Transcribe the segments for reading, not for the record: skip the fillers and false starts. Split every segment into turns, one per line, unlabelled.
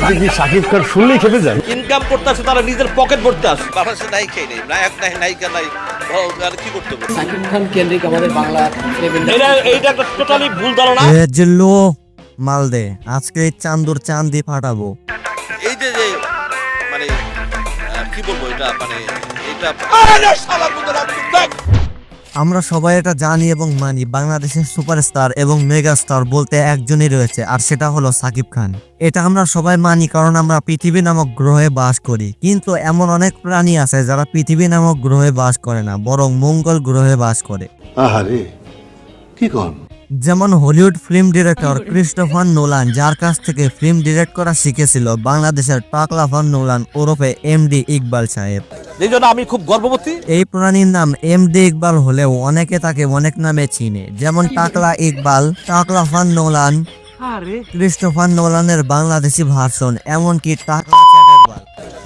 আপনি কি শাকিব খান শুনলেই খেপে যান?
ইনকাম করতে আসে তারা নিজের পকেট ভরতে আসে। বাংলাদেশে নাই খেয়ে নেই, নায়ক নাই, নায়িকা নাই, আর কি করতে হবে?
শাকিব খান কেন্দ্রিক আমাদের বাংলা
এইটা একটা টোটালি ভুল ধারণা।
জিল্লু মালদে আজকে এই চান্দুর চান্দি ফাটাবো।
এই যে মানে কি বলবো, এটা মানে এটা
আমরা সবাই এটা জানি এবং মানি, বাংলাদেশের সুপারস্টার এবং মেগাস্টার বলতে একজনই রয়েছে, আর সেটা হলো সাকিব খান। এটা আমরা সবাই মানি কারণ আমরা পৃথিবী নামক গ্রহে বাস করি। কিন্তু এমন অনেক প্রাণী আছে যারা পৃথিবী নামক গ্রহে বাস করে না, বরং মঙ্গল গ্রহে বাস করে।
আহারে কি কোন?
যেমন Hollywood film director Christopher Nolan, যার কাছ থেকে ফিল্ম ডিরেক্ট করা শিখেছিল বাংলাদেশের টাকলাফার নোলান ওরফে এমডি ইকবাল সাহেব।
এই জন্য আমি খুব গর্ববোধী।
এই প্রাণীর নাম এমডি ইকবাল হলেও অনেকে তাকে অনেক নামে চিনে, যেমন টাকলা ইকবাল, টাকলাফার নোলান, ক্রিস্টোফার নোলানের বাংলাদেশি ভার্সন, এমনকি টাকলা চ্যাটারবাল।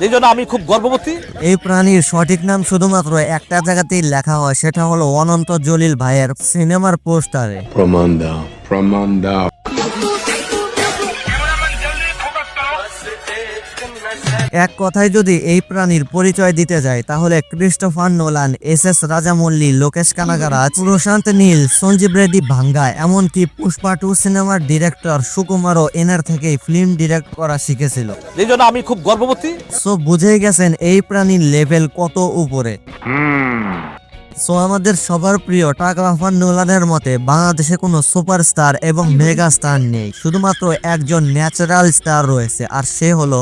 এই জন্য আমি খুব গর্ববোধী।
এই প্রাণীর সঠিক নাম শুধুমাত্র একটা জায়গাতেই লেখা হয়, সেটা হলো অনন্ত জলিল ভাইয়ের সিনেমার পোস্টারে।
প্রমাণ দাও, প্রমাণ দাও।
এক কথায় যদি এই প্রাণীর পরিচয় দিতে যায় তাহলে Christopher Nolan, S Rajamouli, Lokesh Kanagaraj, Prashanth Neel, Sanjeev Reddy Vanga, এমনকি পুষ্পা 2 সিনেমার ডিরেক্টর সুকুমারও এনার থেকেই ফিল্ম ডিরেক্ট করা শিখেছিল।
এই জন্য আমি খুব গর্ববোধী।
সো বুঝেই গেছেন এই প্রাণীর লেভেল কত উপরে। সো আমাদের সবার প্রিয় টাকলাফার নোলানের মতে বাংলাদেশে কোনো সুপারস্টার এবং মেগা স্টার নেই, শুধুমাত্র একজন ন্যাচারাল স্টার রয়েছে, আর সে হলো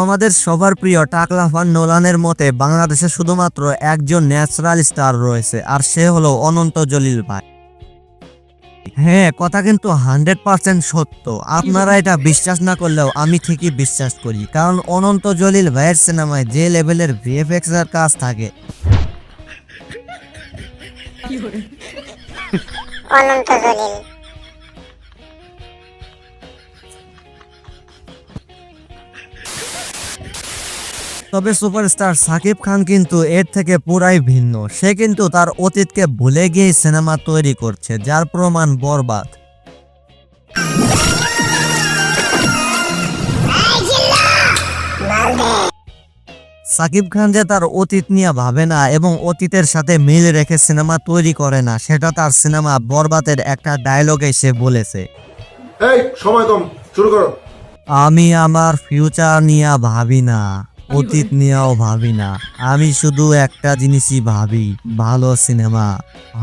আমাদের সবার প্রিয় টাকলাফার নোলানের মতে বাংলাদেশে শুধুমাত্র একজন ন্যাচারাল স্টার রয়েছে, আর সে হলো অনন্ত জলিল ভাই। হ্যাঁ, কথা কিন্তু 100% সত্য। আপনারা এটা বিশ্বাস না করলেও আমি ঠিকই বিশ্বাস করি, কারণ অনন্ত জলিল ভাইয়ের সিনেমায় যে লেভেলের ভিএফএক্স এর কাজ থাকে,
অনন্ত জলিল
তবে সুপারস্টার সাকিব খান কিন্তু এর থেকে পুরাই ভিন্ন। সে কিন্তু তার অতীতকে ভুলে গিয়ে সিনেমা তৈরি করছে, যার প্রমাণ বরবাদ। সাকিব খান যে তার অতীত নিয়ে ভাবে না এবং অতীতের সাথে মিল রেখে সিনেমা তৈরি করে না, সেটা তার সিনেমা বরবাদের একটা ডায়লগে সে বলেছে।
এই সময় কম, শুরু করো।
আমি আমার ফিউচার নিয়ে ভাবি না, অতীত নিয়েও ভাবি না, আমি শুধু একটা জিনিসই ভাবি, ভালো সিনেমা।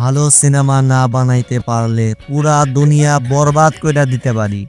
ভালো সিনেমা না বানাইতে পারলে পুরা দুনিয়া বরবাদ করে দিতে পারি।